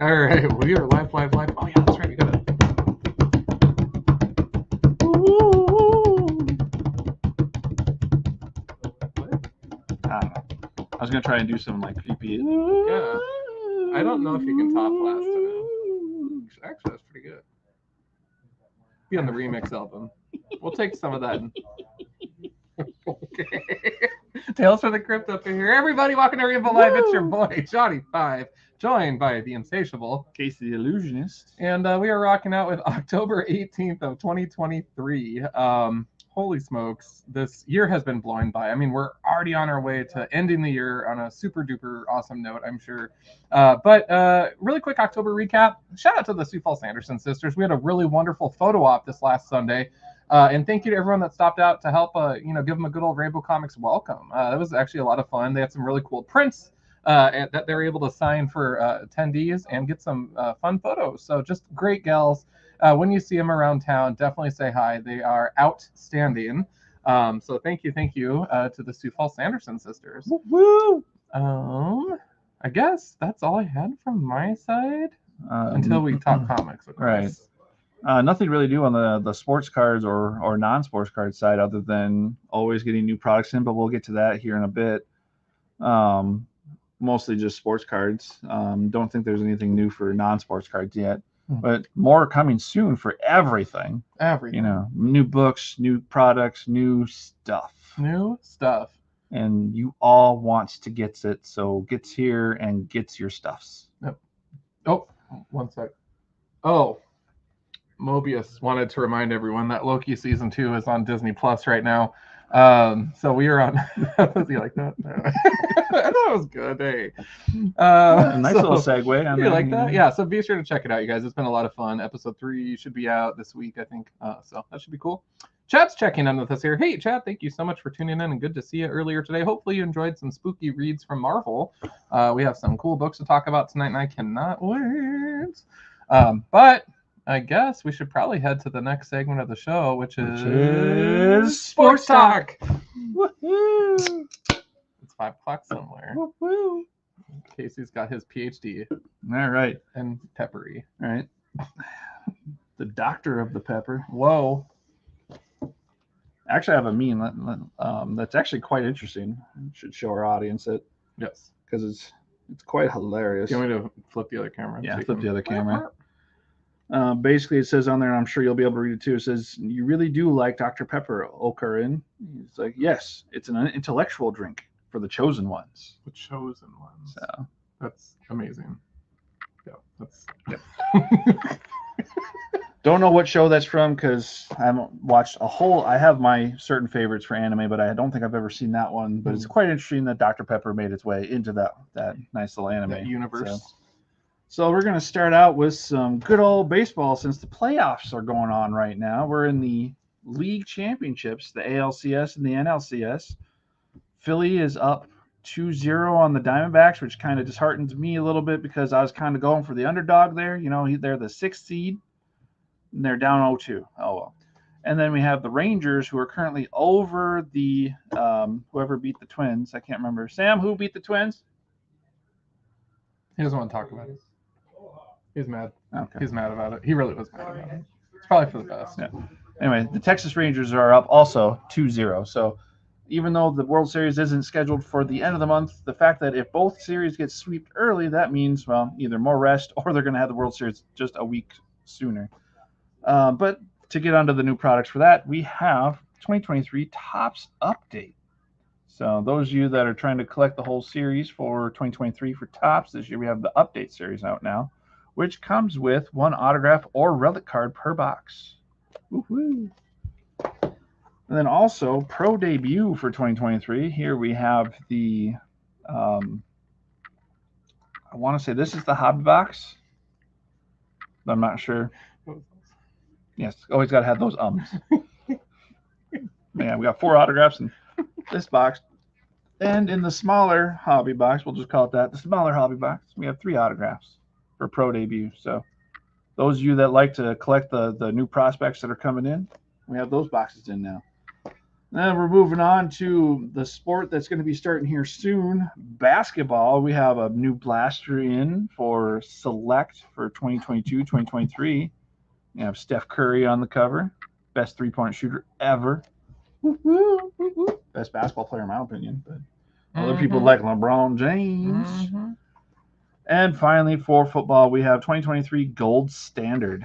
All right, we are live. Oh yeah, that's right. We got it. I was gonna try and do some like creepy. Yeah. I don't know if you can top last time. Actually, that's pretty good. Be on the remix album. We'll take some of that. Okay. Tales from the Crypt up in here. Everybody walking to Rainbow Live. It's your boy, Johnny 5, joined by the Insatiable Casey the Illusionist. And we are rocking out with October 18th of 2023. Holy smokes, this year has been blown by. I mean, we're already on our way to ending the year on a super duper awesome note, I'm sure. But really quick October recap. Shout out to the Sioux Falls Anderson sisters. We had a really wonderful photo op this last Sunday. And thank you to everyone that stopped out to help, give them a good old Rainbow Comics welcome. It was actually a lot of fun. They had some really cool prints that they're able to sign for attendees and get some fun photos. So just great gals. When you see them around town, definitely say hi. They are outstanding. So thank you to the Sioux Falls Sanderson sisters. Woo! I guess that's all I had from my side until we talk comics, of course. Right. Nothing really new on the sports cards or non-sports card side other than always getting new products in, but we'll get to that here in a bit. Mostly just sports cards. Don't think there's anything new for non-sports cards yet, but more coming soon for everything. Everything. New books, new products, new stuff. And you all wants to get it, so gets here and gets your stuffs. Yep. Oh, one sec. Oh, Mobius wanted to remind everyone that Loki season 2 is on Disney Plus right now. So we are on. Was he like that? I thought it was good. Hey, nice little segue. You like that? Yeah. So be sure to check it out, you guys. It's been a lot of fun. Episode 3 should be out this week, I think. So that should be cool. Chad's checking in with us here. Hey, Chad, thank you so much for tuning in and good to see you earlier today. Hopefully you enjoyed some spooky reads from Marvel. We have some cool books to talk about tonight, and I cannot wait. But I guess we should probably head to the next segment of the show, which is Sports Talk. Woo-hoo. It's 5 o'clock somewhere. Woo-hoo. Casey's got his PhD. All right. And peppery. All right. The doctor of the pepper. Whoa. Actually, I have a meme that's actually quite interesting. Should show our audience it. Yes. Because it's quite hilarious. Do you want me to flip the other camera? Yeah, flip the other camera. Basically, it says on there, and I'm sure you'll be able to read it too. It says, "You really do like Dr. Pepper, Okarin." It's like, yes, it's an intellectual drink for the chosen ones. The chosen ones. So that's amazing. Yeah, that's. Yeah. Don't know what show that's from because I haven't watched a whole. I have my certain favorites for anime, but I don't think I've ever seen that one. But it's quite interesting that Dr. Pepper made its way into that nice little anime that universe. So we're going to start out with some good old baseball since the playoffs are going on right now. We're in the league championships, the ALCS and the NLCS. Philly is up 2-0 on the Diamondbacks, which kind of disheartens me a little bit because I was kind of going for the underdog there. They're the 6th seed, and they're down 0-2. Oh, well. And then we have the Rangers, who are currently over the whoever beat the Twins. I can't remember. Sam, who beat the Twins? He doesn't want to talk about it. He's mad. Okay. He's mad about it. He really was mad about it. It's probably for the best. Yeah. Anyway, the Texas Rangers are up also 2-0. So even though the World Series isn't scheduled for the end of the month, the fact that if both series get swept early, that means, well, either more rest or they're going to have the World Series just a week sooner. But to get onto the new products for that, we have 2023 Topps Update. So those of you that are trying to collect the whole series for 2023 for Topps, this year we have the Update series out now, which comes with 1 autograph or relic card per box. Woo-hoo. And then also Pro Debut for 2023. Here we have the, I want to say this is the hobby box, but I'm not sure. Yes, always got to have those ums. Man, we got 4 autographs in this box. And in the smaller hobby box, we'll just call it that, the smaller hobby box, we have 3 autographs for Pro Debut. So those of you that like to collect the new prospects that are coming in, we have those boxes in now. Then we're moving on to the sport that's going to be starting here soon, basketball. We have a new blaster in for our select for 2022-2023. You have Steph Curry on the cover, best three-point shooter ever. Best basketball player in my opinion, but other people like LeBron James. And finally, for football, we have 2023 Gold Standard.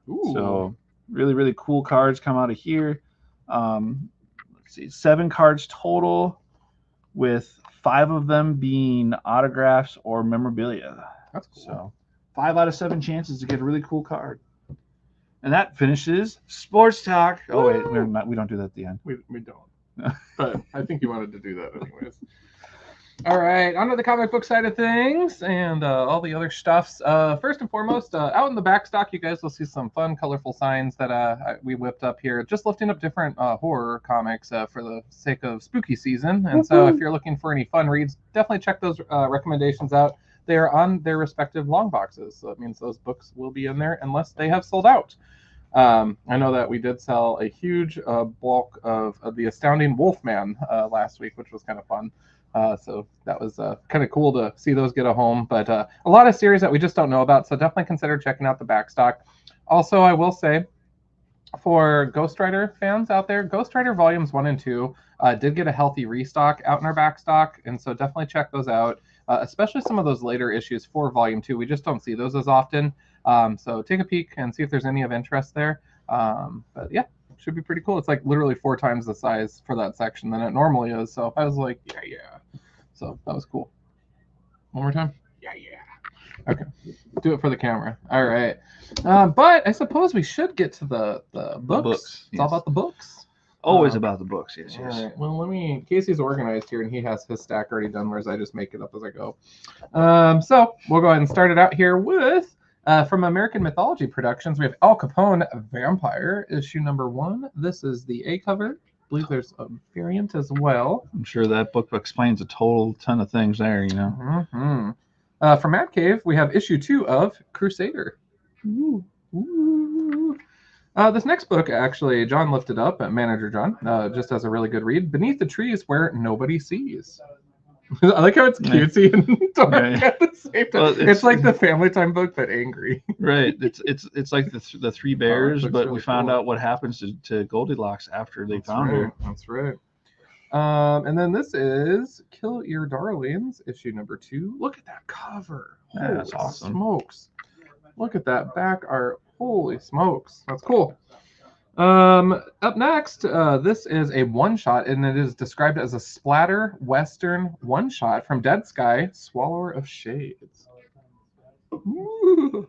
Ooh. So really, really cool cards come out of here. Let's see, 7 cards total, with 5 of them being autographs or memorabilia. That's cool. So 5 out of 7 chances to get a really cool card. And that finishes Sports Talk. Oh wait, we don't do that at the end. We don't. But I think you wanted to do that anyways. All right, on to the comic book side of things and all the other stuffs. First and foremost, out in the back stock, you guys will see some fun, colorful signs that we whipped up here. Just lifting up different horror comics for the sake of spooky season. And so if you're looking for any fun reads, definitely check those recommendations out. They are on their respective long boxes. So that means those books will be in there unless they have sold out. I know that we did sell a huge bulk of the Astounding Wolfman last week, which was kind of fun. So that was kind of cool to see those get a home. But a lot of series that we just don't know about, so definitely consider checking out the back stock. Also, I will say, for Ghost Rider fans out there, Ghost Rider Volumes 1 and 2 did get a healthy restock out in our back stock, and so definitely check those out, especially some of those later issues for Volume 2. We just don't see those as often. So take a peek and see if there's any of interest there. But yeah, should be pretty cool. It's like literally 4 times the size for that section than it normally is. So I was like, yeah. So that was cool. One more time. Yeah. Okay, do it for the camera. All right. But I suppose we should get to the books. It's all about the books. Always about the books, yes. All right. Well, Casey's organized here, and he has his stack already done, whereas I just make it up as I go. So we'll go ahead and start it out here with, from American Mythology Productions, we have Al Capone Vampire, issue number 1. This is the A cover. I believe there's a variant as well. I'm sure that book explains a total ton of things there, you know. From Mad Cave, we have issue 2 of Crusader. Ooh. This next book, actually, John lifted up, Manager John, just as a really good read. Beneath the Trees Where Nobody Sees. I like how it's cutesy and dark at the same time. Well, it's like the Family Time book, but angry. Right. It's like the 3 bears, but really we found out what happens to Goldilocks after they found her. That's right. And then this is Kill Your Darlings, issue number 2. Look at that cover. Yeah, that's awesome. Smokes. Look at that back art. Holy smokes. That's cool. Up next, this is a one-shot, and it is described as a splatter western one-shot from Dead Sky, Swallower of Shades. Ooh.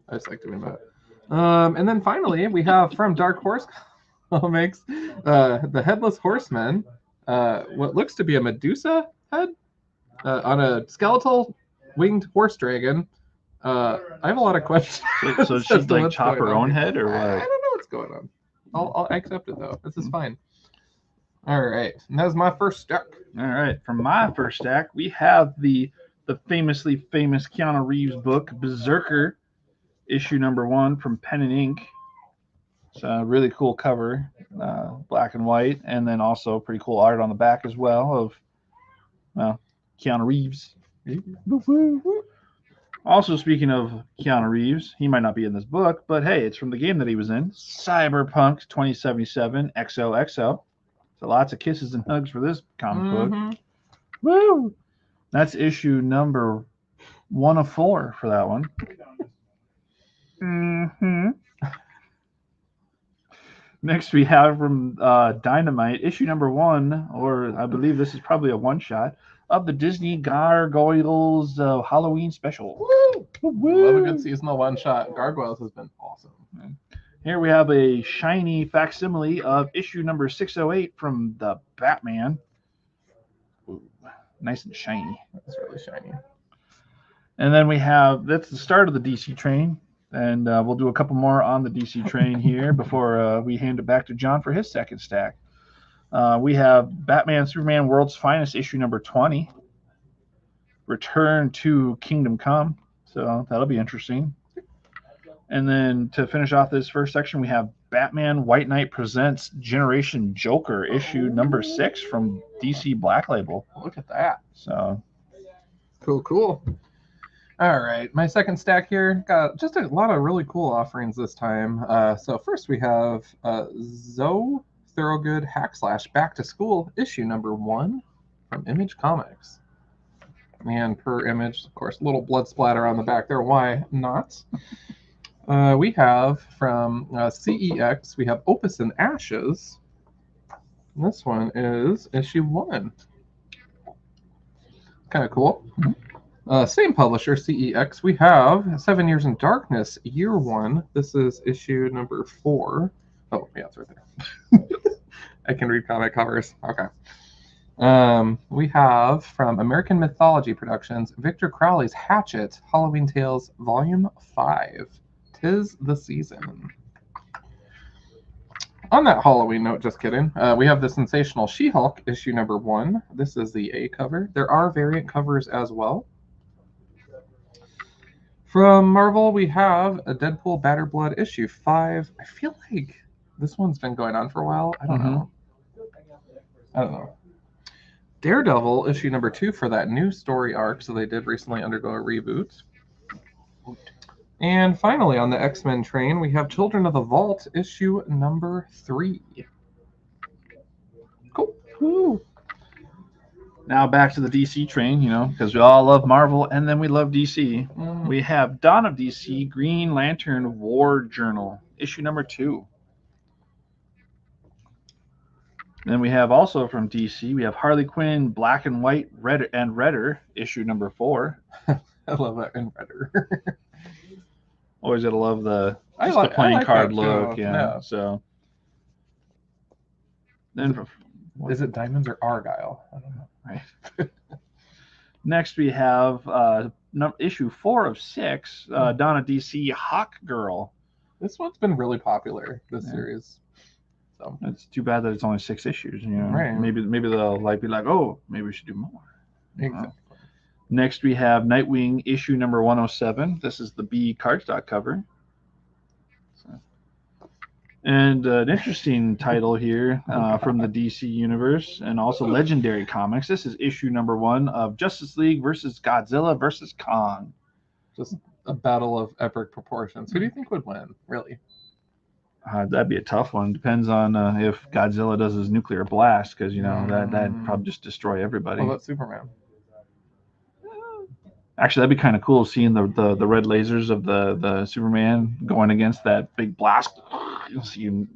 I just like doing that. And then finally, we have from Dark Horse Comics, the Headless Horseman, what looks to be a Medusa head on a skeletal winged horse dragon. I have a lot of questions. So she like chop her own head, or what? I don't know what's going on. I'll accept it though. This is fine. All right, and that was my first stack. All right, from my first stack, we have the famously famous Keanu Reeves book, Berserker, issue number 1 from Pen and Ink. It's a really cool cover, black and white, and then also pretty cool art on the back as well of Keanu Reeves. Also, speaking of Keanu Reeves, he might not be in this book, but hey, it's from the game that he was in, Cyberpunk 2077 XOXO. So lots of kisses and hugs for this comic book. Woo! That's issue number 1 of 4 for that one. Next, we have from Dynamite, issue number 1, or I believe this is probably a one-shot, of the Disney Gargoyles Halloween special. Woo! Love a good seasonal one-shot. Gargoyles has been awesome. Here we have a shiny facsimile of issue number 608 from the Batman. Ooh, nice and shiny. That's really shiny. And then we have, that's the start of the DC train. And we'll do a couple more on the DC train here before we hand it back to John for his second stack. We have Batman Superman World's Finest, issue number 20. Return to Kingdom Come. So that'll be interesting. And then to finish off this first section, we have Batman White Knight Presents Generation Joker, issue number 6 from DC Black Label. Look at that. So cool. All right, my second stack here got just a lot of really cool offerings this time. So first we have Zoe Thorogood / Back to School issue number 1 from Image Comics. And per image, of course, a little blood splatter on the back there. Why not? We have from CEX, we have Opus and Ashes. And this one is issue 1. Kind of cool. Same publisher, CEX. We have 7 Years in Darkness, year 1. This is issue number 4. Oh, yeah, it's right there. I can read comic covers. Okay. We have from American Mythology Productions, Victor Crowley's Hatchet, Halloween Tales, Volume 5. 'Tis the Season. On that Halloween note, just kidding, we have the Sensational She-Hulk, issue number 1. This is the A cover. There are variant covers as well. From Marvel, we have a Deadpool Batter Blood issue 5. I feel like this one's been going on for a while. I don't know. Daredevil issue number 2 for that new story arc. So they did recently undergo a reboot. And finally, on the X-Men train, we have Children of the Vault issue number 3. Cool. Woo. Now back to the DC train, you know, because we all love Marvel and then we love DC. We have Dawn of DC Green Lantern War Journal, issue number 2. Then we have also from DC, we have Harley Quinn Black and White Red and Redder, issue number 4. I love that in Redder. Always gotta love the playing card look, yeah. So then is it Diamonds or Argyle? I don't know. Right. Next we have issue 4 of 6, Dawn of DC Hawk Girl. This one's been really popular, this series. So it's too bad that it's only 6 issues. You know, right. Maybe they'll be like, oh, maybe we should do more. Exactly. Next we have Nightwing issue number 107. This is the B cardstock cover. And an interesting title here from the DC universe and also Legendary Comics. This is issue number 1 of Justice League versus Godzilla versus Kong. Just a battle of epic proportions. Who do you think would win, really? That'd be a tough one. Depends on if Godzilla does his nuclear blast, because you know that'd probably just destroy everybody. What about Superman? Actually, that'd be kind of cool seeing the red lasers of the Superman going against that big blast. You'll see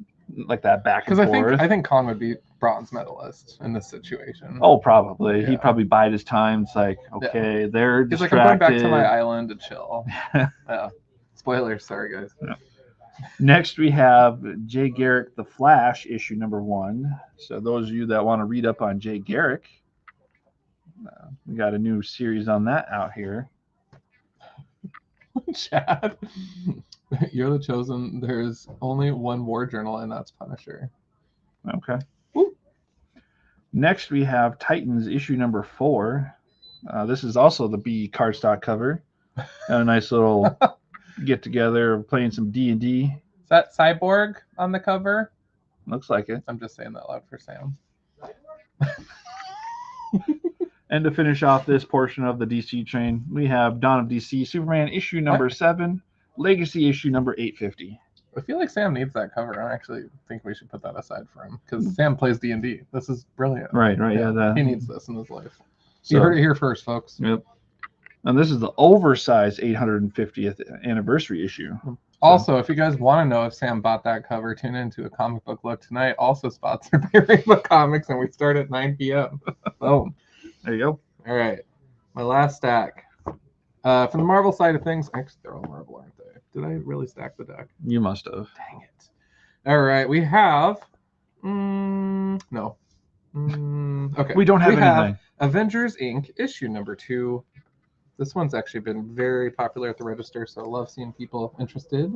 like that back and forth. Because I think Kong would be bronze medalist in this situation. Oh, probably. Yeah. He'd probably bide his time. It's like, okay, they're He's distracted. Like, I'm going back to my island to chill. Yeah. Spoilers, sorry guys. Yeah. Next, we have Jay Garrick, The Flash, issue number 1. So those of you that want to read up on Jay Garrick, we got a new series on that out here. Chad, you're the chosen. There's only one war journal, and that's Punisher. Okay. Woo. Next, we have Titans, issue number 4. This is also the B cardstock cover. And a nice little get together playing some D&D. Is that Cyborg on the cover? Looks like it. I'm just saying that loud for Sam. And to finish off this portion of the DC train, we have Dawn of DC Superman issue number 7, Legacy issue number 850. I feel like Sam needs that cover. I actually think we should put that aside for him because Sam plays D&D. This is brilliant. Right. Yeah, he needs this in his life. So, you heard it here first, folks. Yep. And this is the oversized 850th anniversary issue. Also, if you guys want to know if Sam bought that cover, tune into a comic book look tonight. Also sponsored by Rainbow Comics, and we start at 9 p.m. Boom. There you go. All right. My last stack. From the Marvel side of things, actually, they're all Marvel, aren't they? Did I really stack the deck? You must have. Dang it. All right. We have... no. Okay. We don't have anything. Avengers, Inc., issue number 2. This one's actually been very popular at the register, so I love seeing people interested.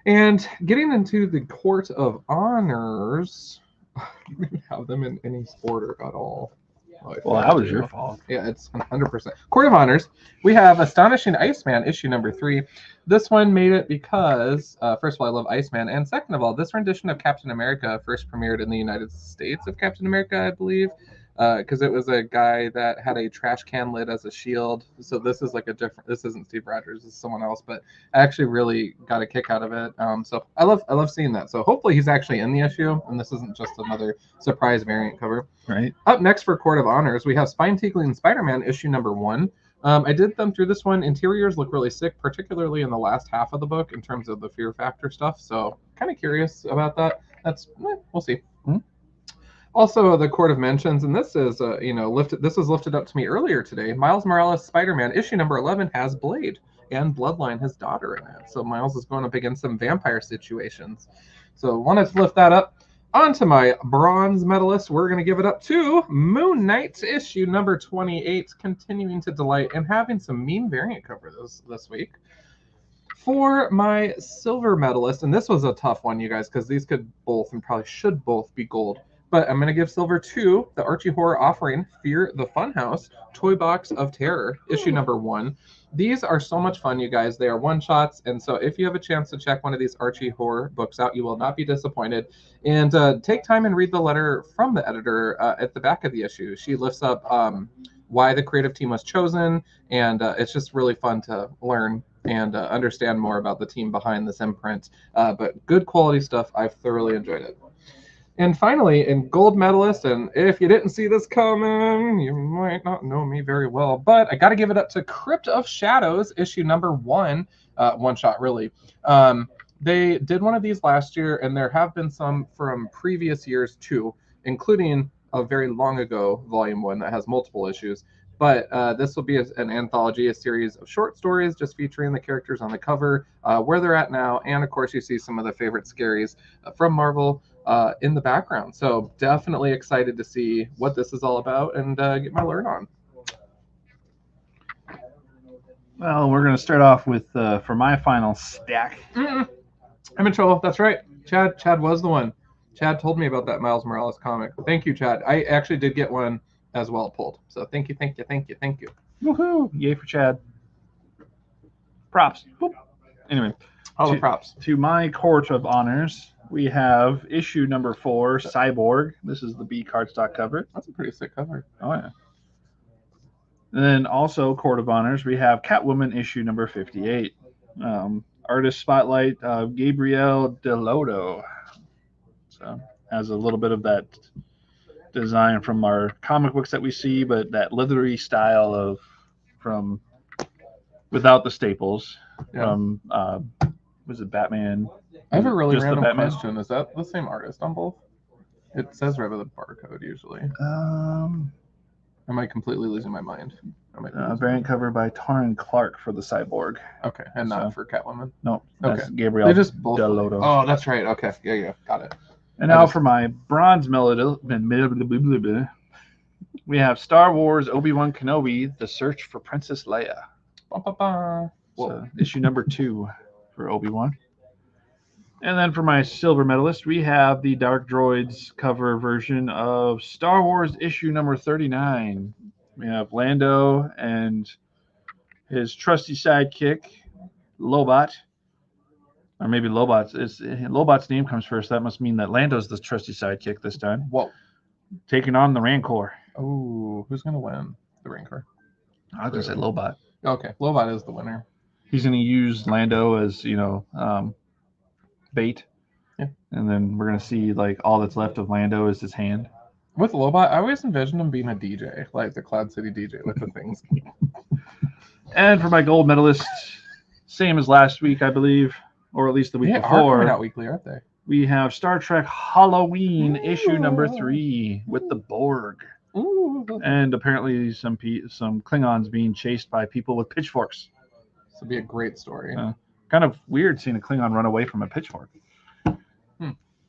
And getting into the Court of Honors, I don't even have them in any order at all. Well, that was your fault. Yeah, it's 100%. Court of Honors, we have Astonishing Iceman, issue number 3. This one made it because, first of all, I love Iceman, and second of all, this rendition of Captain America first premiered in the United States of Captain America, I believe, because it was a guy that had a trash can lid as a shield. So this is like a different. This isn't Steve Rogers. This is someone else. But I actually really got a kick out of it. So I love seeing that. So hopefully he's actually in the issue, and this isn't just another surprise variant cover. Right. Up next for Court of Honors, we have Spine-Tingling Spider-Man issue number 1. I did thumb through this one. Interiors look really sick, particularly in the last half of the book in terms of the fear factor stuff. So kind of curious about that. We'll see. Mm-hmm. Also, the Court of Mentions, and this is This was lifted up to me earlier today. Miles Morales Spider-Man issue number 11 has Blade and Bloodline, his daughter, in it. So Miles is going up against some vampire situations. So wanted to lift that up. On to my bronze medalist, we're going to give it up to Moon Knight issue number 28, continuing to delight and having some mean variant cover this week. For my silver medalist, and this was a tough one, you guys, because these could both and probably should both be gold. But I'm going to give silver to the Archie Horror offering, Fear the Funhouse, Toy Box of Terror, issue number 1. These are so much fun, you guys. They are one-shots, and so if you have a chance to check one of these Archie Horror books out, you will not be disappointed. And take time and read the letter from the editor at the back of the issue. She lifts up why the creative team was chosen, and it's just really fun to learn and understand more about the team behind this imprint. But good quality stuff. I've thoroughly enjoyed it. And finally, in gold medalist, and if you didn't see this coming, you might not know me very well, but I got to give it up to Crypt of Shadows, issue number 1, one shot really. They did one of these last year, and there have been some from previous years too, including a very long ago volume 1 that has multiple issues. But this will be an anthology, a series of short stories just featuring the characters on the cover, where they're at now, and of course you see some of the favorite scaries from Marvel in the background. So definitely excited to see what this is all about and get my learn on. Well, we're going to start off with, for my final stack. I'm in trouble. That's right. Chad was the one. Chad told me about that Miles Morales comic. Thank you, Chad. I actually did get one as well pulled. So thank you. Woohoo! Yay for Chad. Props. Boop. Anyway, all the props. To my Court of Honors, we have issue number 4, Cyborg. This is the B-Cards.com cover. That's a pretty sick cover. Oh, yeah. And then also Court of Honors, we have Catwoman issue number 58. Artist spotlight, Gabriel Delodo. So has a little bit of that design from our comic books that we see, but that leathery style from without the staples. Yeah. From was it Batman? I have a really random question. Is that the same artist on both? It says right with a barcode usually. Am I completely losing my mind? Variant cover by Taryn Clark for the Cyborg. Okay, and not for Catwoman? No. Okay. Gabriel they just both Delodo. Oh, that's right. Okay. Yeah. Got it. And now for my bronze medal, we have Star Wars Obi-Wan Kenobi, The Search for Princess Leia. So, issue number 2 for Obi-Wan. And then for my silver medalist, we have the Dark Droids cover version of Star Wars issue number 39. We have Lando and his trusty sidekick, Lobot. Or maybe Lobot's name comes first. That must mean that Lando's the trusty sidekick this time. Whoa. Taking on the Rancor. Oh, who's going to win the Rancor? I was going to say Lobot. Okay, Lobot is the winner. He's going to use Lando as, bait. Yeah. And then we're going to see, all that's left of Lando is his hand. With Lobot, I always envisioned him being a DJ, like the Cloud City DJ with the things. And for my gold medalist, same as last week, I believe. Or at least the week before. Coming out weekly, aren't they? We have Star Trek Halloween issue number 3 with the Borg. Ooh. And apparently some Klingons being chased by people with pitchforks. This would be a great story. Kind of weird seeing a Klingon run away from a pitchfork.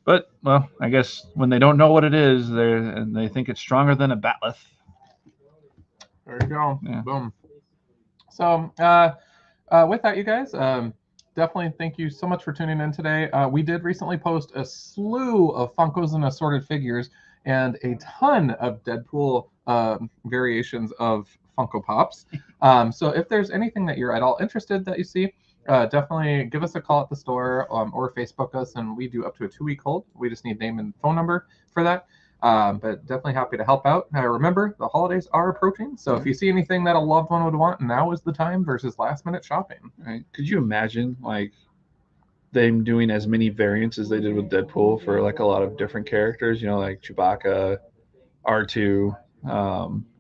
But, well, I guess when they don't know what it is, they think it's stronger than a batleth. There you go. Yeah. Boom. So, with that, you guys, definitely thank you so much for tuning in today. We did recently post a slew of Funkos and assorted figures and a ton of Deadpool variations of Funko Pops. So if there's anything that you're at all interested that you see, definitely give us a call at the store or Facebook us, and we do up to a 2-week hold. We just need name and phone number for that. But definitely happy to help out. Remember, the holidays are approaching, so if you see anything that a loved one would want, now is the time versus last minute shopping. Right? Could you imagine like them doing as many variants as they did with Deadpool for like a lot of different characters? You know, like Chewbacca, R2,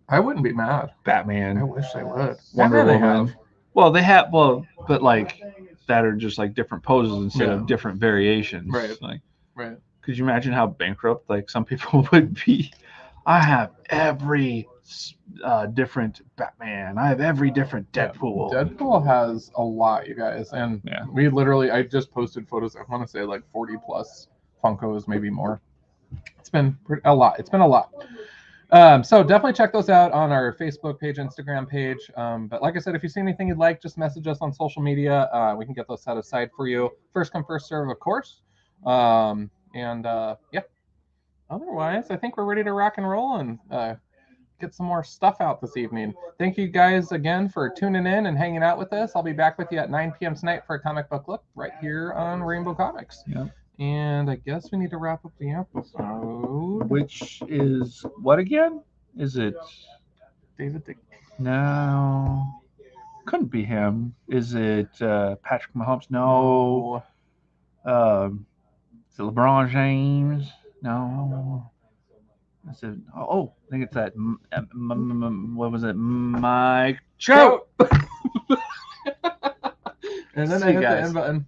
I wouldn't be mad. I Batman, wish they would. Wonder Batman they Woman. have. Well, they have but like that are just like different poses instead Yeah. of different variations. Right. Like, Right. could you imagine how bankrupt like some people would be? I have every different Batman. I have every different Deadpool. Deadpool has a lot, you guys, and Yeah. we literally, I just posted photos. I want to say like 40 plus Funkos, maybe more. It's been a lot. It's been a lot. So definitely check those out on our Facebook page, Instagram page. But like I said, if you see anything you'd like, just message us on social media. We can get those set aside for you. First come, first serve, of course. Yeah. Otherwise, I think we're ready to rock and roll and get some more stuff out this evening. Thank you guys again for tuning in and hanging out with us. I'll be back with you at 9 p.m. tonight for a comic book look right here on Rainbow Comics. Yep. And I guess we need to wrap up the episode. Which is what again? Is it David Dick? No. Couldn't be him. Is it Patrick Mahomes? No. Is it LeBron James? No. I said, I think it's that. What was it? Mike Trout. And then See I you hit the guys. end button.